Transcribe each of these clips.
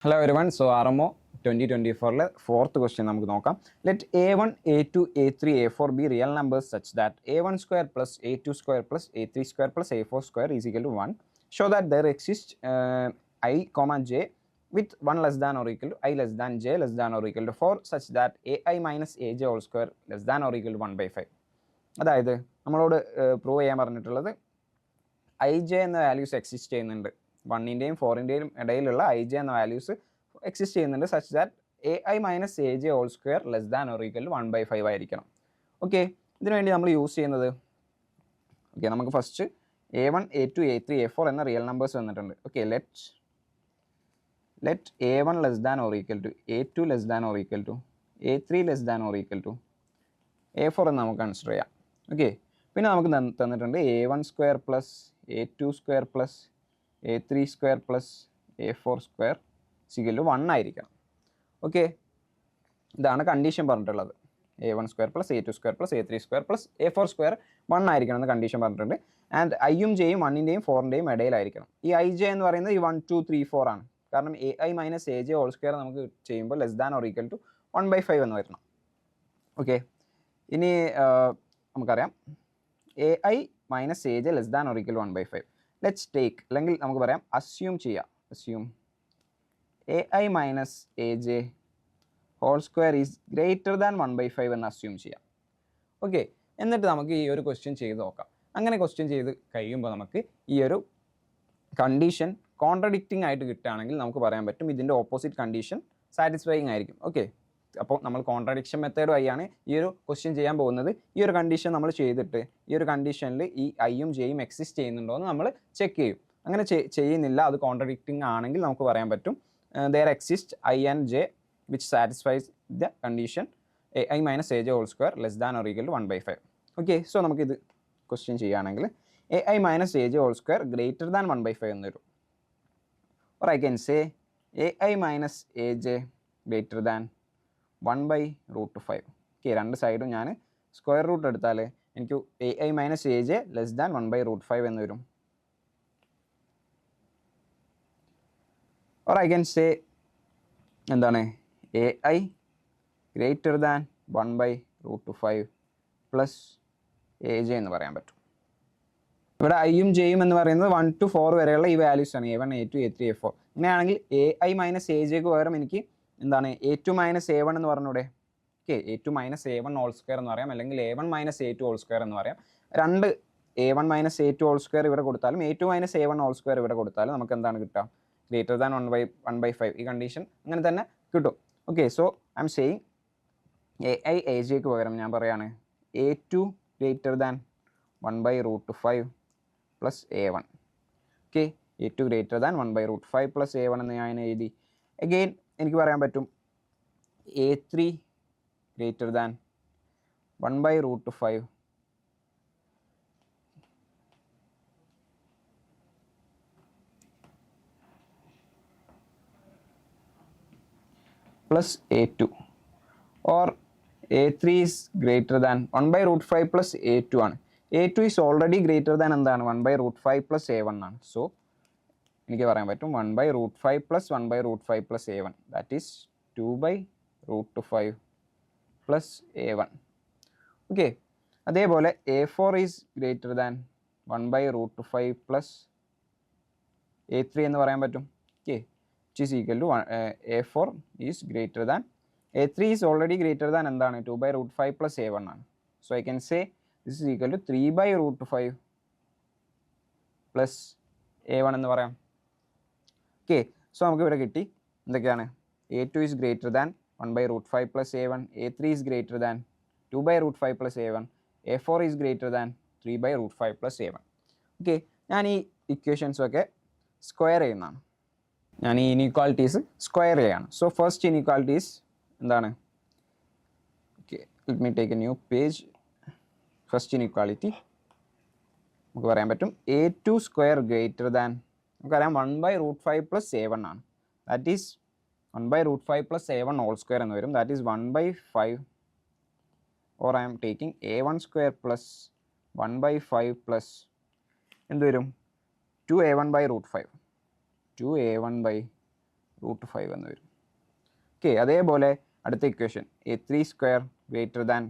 Hello everyone, so RMO 2024 fourth question നമുക്ക് നോക്കാം. Let a1, a2, a3, a4 be real numbers such that a1 square plus a2 square plus a3 square plus a4 square is equal to 1. Show that there exists I comma j with 1 less than or equal to I less than j less than or equal to 4 such that ai minus aj whole square less than or equal to 1 by 5. അതായത് നമ്മളോട് prove ചെയ്യാൻ പറഞ്ഞിട്ടുള്ളത് I J എന്ന values exist ചെയ്യുന്നുണ്ട്. 1-ൻ്റെയും 4-ൻ്റെയും ഇടയിലുള്ള I J എന്ന വാല്യൂസ് എക്സിസ്റ്റ് ചെയ്യുന്നുണ്ട് such that A I minus A J whole square less than or equal 1/5 ആയിരിക്കണം. ഓക്കെ, ഇതിനു വേണ്ടി നമ്മൾ യൂസ് ചെയ്യുന്നത് നമുക്ക് first a1, a2, a3, a4 എന്ന റിയൽ നമ്പേഴ്സ് വന്നിട്ടുണ്ട്. Okay, let a1 less than or equal to a2 less than or equal to a3 less than or equal to a4 എന്ന് നമുക്ക് കൺസിഡർ ചെയ്യാം. ഓക്കെ, പിന്നെ നമുക്ക് തന്നിട്ടുണ്ട് a1 square plus a2 square plus a3 square plus a4 square equal to 1 ആയിരിക്കണം. Okay, ഇതാണ് condition പറഞ്ഞിട്ടുള്ളത്. a1 square plus a2 square plus a3 square plus a4 square 1 ആയിരിക്കണം എന്ന് കണ്ടീഷൻ പറഞ്ഞിട്ടുണ്ട്. ആൻഡ് ഐയും ജെയും 1-ൻ്റെയും 4-ൻ്റെയും ഇടയിലായിരിക്കണം. ഈ ഐ ജെ എന്ന് പറയുന്നത് ഈ 1, 2, 3, 4 ആണ്. കാരണം A I minus A J whole square നമുക്ക് ചെയ്യുമ്പോൾ less than or equal to 1/5 എന്ന് വരണം. ഓക്കെ, ഇനി നമുക്കറിയാം A I minus A J less than or equal 1/5. Let's take, അല്ലെങ്കിൽ നമുക്ക് പറയാം അസ്യൂം ചെയ്യാം. Assume A I minus A J whole square is greater than 1/5 എന്ന് അസ്യൂം ചെയ്യാം. ഓക്കെ, എന്നിട്ട് നമുക്ക് ഈ ഒരു ക്വസ്റ്റ്യൻ ചെയ്ത് നോക്കാം. അങ്ങനെ ക്വസ്റ്റ്യൻ ചെയ്ത് കഴിയുമ്പോൾ നമുക്ക് ഈ ഒരു കണ്ടീഷൻ കോൺട്രഡിക്റ്റിംഗ് ആയിട്ട് കിട്ടുകയാണെങ്കിൽ നമുക്ക് പറയാൻ പറ്റും ഇതിൻ്റെ ഓപ്പോസിറ്റ് കണ്ടീഷൻ സാറ്റിസ്ഫൈയിങ് ആയിരിക്കും. ഓക്കെ, അപ്പോൾ നമ്മൾ കോൺട്രഡിക്ഷൻ മെത്തേഡ് വഴിയാണ് ഈ ഒരു ക്വസ്റ്റ്യൻ ചെയ്യാൻ പോകുന്നത്. ഈ ഒരു കണ്ടീഷൻ നമ്മൾ ചെയ്തിട്ട് ഈ ഒരു കണ്ടീഷനിൽ ഈ ഐയും ജെയും എക്സിസ്റ്റ് ചെയ്യുന്നുണ്ടോ എന്ന് നമ്മൾ ചെക്ക് ചെയ്യും. അങ്ങനെ ചെയ്യുന്നില്ല, അത് കോൺട്രഡിക്റ്റിംഗ് ആണെങ്കിൽ നമുക്ക് പറയാൻ പറ്റും there exists I and j which satisfies the condition ai minus aj whole square less than or equal to 1/5. Okay, so നമുക്കിത് ക്വസ്റ്റ്യൻ ചെയ്യുകയാണെങ്കിൽ ai minus aj whole square greater than 1/5 എന്ന് വരും. or I can say ai minus aj greater than 1/√5. Okay, രണ്ട് സൈഡും ഞാൻ square root എടുത്താൽ എനിക്ക് ai minus aj less than 1/√5 എന്ന് വരും. or I can say എന്താണ് A I greater than 1/√5 plus A J എന്ന് പറയാൻ പറ്റും. ഇവിടെ ഐയും ജെയും എന്ന് പറയുന്നത് 1 to 4 വരെയുള്ള ഈ വാല്യൂസ് ആണ്, a1, a2, a3, a4. ഇങ്ങനെയാണെങ്കിൽ എ ഐ മൈനസ് എ ജെക്ക് പകരം എനിക്ക് എന്താണ് a2 മൈനസ് a1 എന്ന് പറഞ്ഞൂടെ. Okay, a2 minus a1 whole square എന്ന് പറയാം, അല്ലെങ്കിൽ a1 minus a2 whole square എന്ന് പറയാം. രണ്ട് a1 minus a2 whole square ഇവിടെ കൊടുത്താലും a2 minus a1 whole square ഇവിടെ കൊടുത്താലും നമുക്ക് എന്താണ് കിട്ടുക? ഗ്രേറ്റർ ദാൻ 1/5 ഈ കണ്ടീഷൻ അങ്ങനെ തന്നെ കിട്ടും. Okay, so I'm saying a i a ജെക്ക് പകരം ഞാൻ പറയാണ് a2 greater than 1/√5 plus a1. Okay, a2 greater than 1/√5 plus a1 എന്ന് ഞാൻ എഴുതി. അഗെയിൻ എനിക്ക് പറയാൻ പറ്റും a3 greater than 1/√5 plus a2, or a3 is greater than 1/√5 plus a2 ആണ്. a2 is already greater than എന്താണ് 1/√5 plus a1 ആണ്. So എനിക്ക് പറയാൻ പറ്റും 1/√5 plus 1/√5 plus a1, that is 2/√5 plus a1. Okay, അതേപോലെ a4 is greater than 1/√5 plus a3 എന്ന് പറയാൻ പറ്റും. Okay, which is equal to a4 is greater than a3 is already greater than എന്താണ് 2/√5 plus a1 ആണ്. So I can say this is equal to 3/√5 plus a1 എന്ന് പറയാം. Okay, so നമുക്ക് ഇവിടെ കിട്ടി എന്തൊക്കെയാണ്? a2 is greater than 1/√5 plus a1, a3 is greater than 2/√5 plus a1, a4 is greater than 3/√5 plus a1. Okay, ഞാൻ ഈ equations ഒക്കെ square ചെയ്യുന്നതാണ്. ഞാൻ ഈ ഇനീക്വാളിറ്റീസ് സ്ക്വയർ ചെയ്യാണ്. സോ ഫസ്റ്റ് ഇനീക്വാളിറ്റീസ് എന്താണ്? Okay, let me take A new page. First inequality നമുക്ക് പറയാൻ പറ്റും a2 സ്ക്വയർ ഗ്രേറ്റർ ദാൻ നമുക്കറിയാം 1/√5 പ്ലസ് a1 ആണ്. That is 1/√5 plus a1 whole square എന്ന് വരും. That is 1/5, or I'm taking a1 square plus 1/5 plus എന്ത് വരും 2a1/√5. 2a1 by root 5 എന്ന് വരും. ഓക്കെ, അതേപോലെ അടുത്ത equation a3 square greater than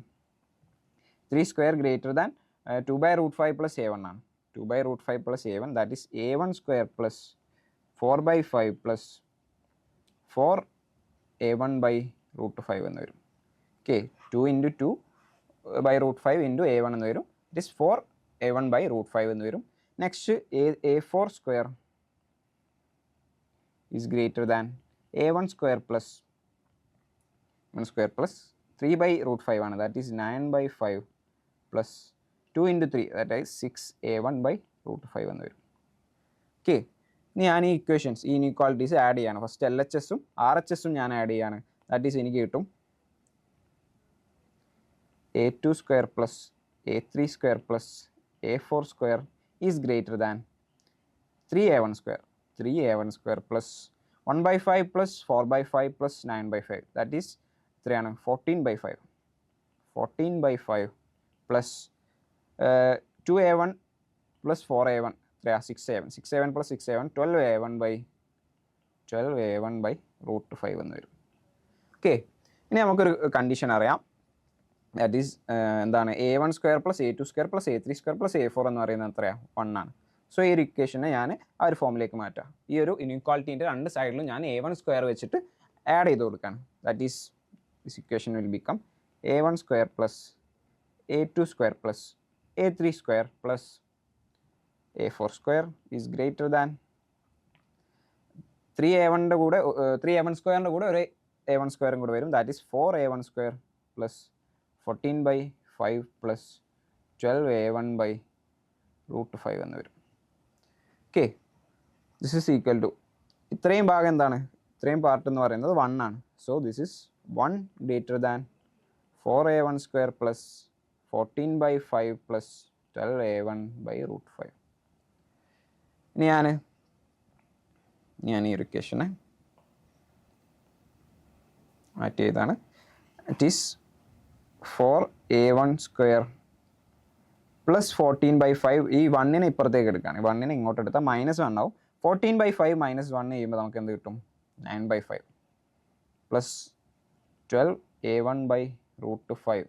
2 by root 5 plus a1 ആണ്. 2 by root 5 plus a1 that is a1 square plus 4 by 5 plus 4a1 by root 5 എന്ന് വരും. Okay, 2 into 2 by root 5 into a1 എന്ന് വരും. It is 4a1 by root 5 എന്ന് വരും. Next a4 square is greater than a1 square plus 3 by root 5 ആണ്. That is 9 by 5 plus 2 into 3 that is 6a1 by root 5 എന്ന് വരും. Okay, ഇനി ഞാൻ ഈ ഇക്വേഷൻസ് ഈ ഇനീക്വാളിറ്റീസ് ആഡ് ചെയ്യാണ്. ഫസ്റ്റ് LHSഉം RHSഉം ഞാൻ ആഡ് ചെയ്യാണ്. ദാറ്റ് ഈസ് എനിക്ക് കിട്ടും a2 square plus a3 square plus a4 square is greater than 3a1 square plus 1 by 5 plus 4 by 5 plus 9 by 5 that is എത്രയാണ് 14 by 5 plus 2a1 plus 4a1 6a1 plus 6a1 12a1 by root 5 എന്ന് വരും. Okay, ഇനി നമുക്കൊരു condition അറിയാം. That is എന്താണ് a1 square plus a2 square plus a3 square plus a4 എന്ന് പറയുന്നത് എത്രയാണ് 1 ആണ്. സോ ഈ ഒരു ഇക്വേഷനെ ഞാൻ ആ ഒരു ഫോമിലേക്ക് മാറ്റാം. ഈ ഒരു ഇനീക്വാളിറ്റീൻ്റെ രണ്ട് സൈഡിലും ഞാൻ a1 സ്ക്വയർ വെച്ചിട്ട് ആഡ് ചെയ്ത് കൊടുക്കുകയാണ്. That is this equation will become a1 square plus a2 square plus a3 square plus a4 square is greater than 3a1 കൂടെ 3a1 സ്ക്വയറിൻ്റെ കൂടെ ഒരു a1 സ്ക്വയറും കൂടെ വരും. That is 4a1 square plus 14 by 5 plus 12a1 by root 5 എന്ന് വരും. Okay, this is equal to ഇത്രയും ഭാഗം എന്താണ്, ഇത്രയും പാർട്ട് എന്ന് പറയുന്നത് 1 ആണ്. So this is 1 greater than 4a1 square plus 14 by 5 plus 12a1 by root 5. ഇനി ഞാൻ ഈ ഇക്വേഷനെ മാറ്റി ചെയ്താണ്. It is 4a1 square plus 14 by 5 ഈ 1നെ ഇപ്പുറത്തേക്ക് എടുക്കുകയാണ്. 1നെ ഇങ്ങോട്ട് എടുത്താൽ -1 ആവും. 14 ബൈ 5 -1 ചെയ്യുമ്പോൾ നമുക്ക് എന്ത് കിട്ടും 9 by 5 plus 12a1 by root 5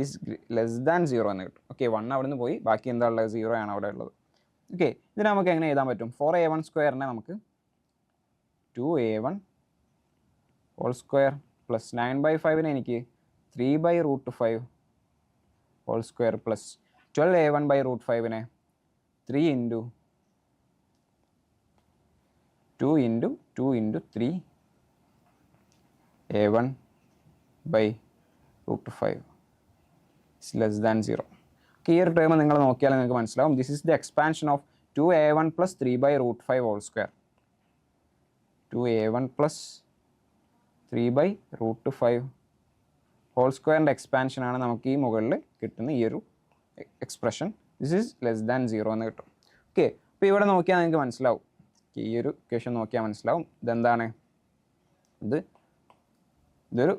is less than 0 എന്ന് കിട്ടും. ഓക്കെ, 1 അവിടെ നിന്ന് പോയി, ബാക്കി എന്താ ഉള്ളത് 0 ആണ് അവിടെ ഉള്ളത്. ഓക്കെ, ഇതിന് നമുക്ക് എങ്ങനെ എഴുതാൻ പറ്റും? 4a1 സ്ക്വയറിനെ നമുക്ക് 2a1 whole square plus 9 by 5നെ എനിക്ക് 3 by root 5 whole square plus 12a1 by root 5നെ 3 into 2 into 2 into 3a1 by root 5 is less than 0. ഈ ഒരു ടേം നിങ്ങൾ നോക്കിയാൽ നിങ്ങൾക്ക് മനസ്സിലാവും. This is the expansion of 2a1 plus 3 by root 5 whole square. 2a1 plus 3 by root 5 whole സ്ക്വയറിൻ്റെ എക്സ്പാൻഷനാണ് നമുക്ക് ഈ മുകളിൽ കിട്ടുന്ന ഈ ഒരു expression. This is less than 0 എന്ന് കിട്ടും. ഓക്കെ, അപ്പോൾ ഇവിടെ നോക്കിയാൽ നിങ്ങൾക്ക് മനസ്സിലാവും, ഈ ഒരു ഇക്വേഷൻ നോക്കിയാൽ മനസ്സിലാവും ഇതെന്താണ്, ഇതൊരു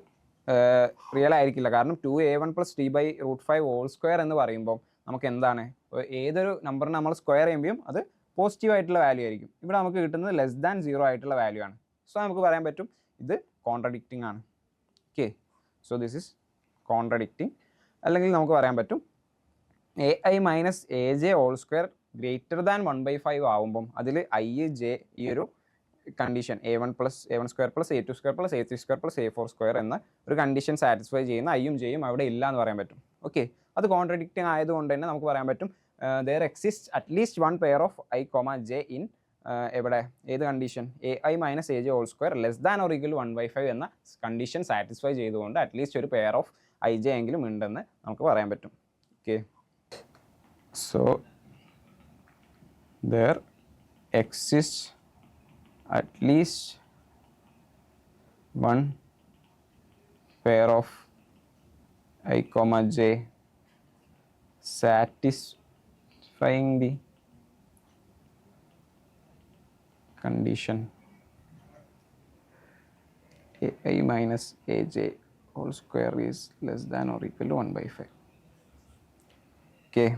റിയൽ ആയിരിക്കില്ല. കാരണം 2a1 plus 3 by root 5 whole square എന്ന് പറയുമ്പോൾ നമുക്ക് എന്താണ്, ഏതൊരു നമ്പറിനെ നമ്മൾ സ്ക്വയർ ചെയ്യുമ്പോഴും അത് പോസിറ്റീവ് ആയിട്ടുള്ള വാല്യൂ ആയിരിക്കും. ഇവിടെ നമുക്ക് കിട്ടുന്നത് ലെസ് ദാൻ 0 ആയിട്ടുള്ള വാല്യൂ ആണ്. സോ നമുക്ക് പറയാൻ പറ്റും ഇത് കോൺട്രഡിക്റ്റിംഗ് ആണ്. Okay, so this is contradicting. അല്ലെങ്കിൽ നമുക്ക് പറയാൻ പറ്റും ai minus aj whole square greater than 1/5 ആവുമ്പം അതിൽ i j ഈ ഒരു condition a1 square plus a2 square plus a3 square plus a4 square എന്ന ഒരു കണ്ടീഷൻ സാറ്റിസ്ഫൈ ചെയ്യുന്ന ഐയും ജെയും അവിടെ ഇല്ല എന്ന് പറയാൻ പറ്റും. ഓക്കെ, അത് കോൺട്രഡിക്റ്റിംഗ് ആയതുകൊണ്ട് തന്നെ നമുക്ക് പറയാൻ പറ്റും there exists at least one pair of i, j in എവിടെ ഏത് condition ai minus aj whole square less than or equal 1/5 എന്ന കണ്ടീഷൻ സാറ്റിസ്ഫൈ ചെയ്തുകൊണ്ട് അറ്റ്ലീസ്റ്റ് ഒരു പെയർ ഓഫ് ഐ ജെ എങ്കിലും ഉണ്ടെന്ന് നമുക്ക് പറയാൻ പറ്റും. Okay, so there exists at least one pair of I, j satisfying the condition ai minus aj whole square is less than or equal to 1/5. Okay.